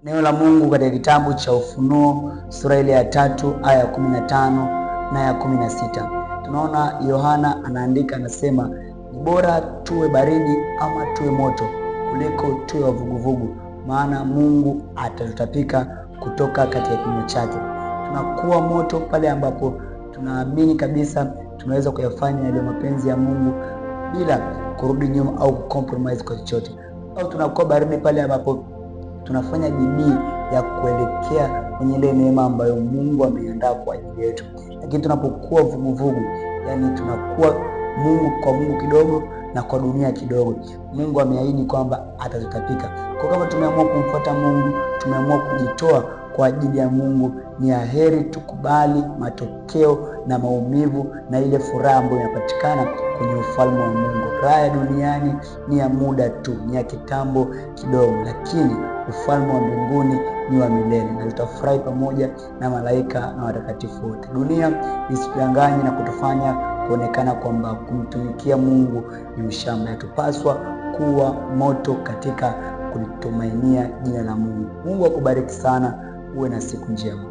Neno la Mungu katika kitabu cha Ufunuo sura ile ya 3 aya ya 15 na ya 16. Tunaona Yohana anaandika, anasema ni bora tuwe baridi ama tuwe moto kuliko tuwe wavuguvugu, maana Mungu atatutapika kutoka katika kinywa chake. Tunakuwa moto pale ambapo tunaamini kabisa tunaweza kuyafanya yale mapenzi ya Mungu bila kurudi nyuma au compromise kwa chochote. Au tunakuwa baridi pale ambapo tunafanya bidii ya kuelekea kwenye ile neema ambayo Mungu ameiandaa kwa ajili yetu. Lakini tunapokuwa vuguvugu, yani tunakuwa Mungu kwa Mungu kidogo na kwa dunia kidogo. Mungu ameahidi kwamba atatutapika. Kwa kama tumeamua kumfuata Mungu, tumeamua kujitoa kwa ajili ya Mungu, ni aheri tukubali matokeo na maumivu na ile furaha ambayo inapatikana kwenye ufalme wa Mungu. Raha ya duniani ni ya muda tu, ni ya kitambo kidogo, lakini ufalme wa mbinguni ni wa milele, na tutafurahi pamoja na malaika na watakatifu wote. Dunia isitudanganye na kutufanya kuonekana kwamba kumtumikia Mungu ni ushamba. Tupaswa kuwa moto katika kulitumainia jina la Mungu. Mungu akubariki sana, uwe na siku njema.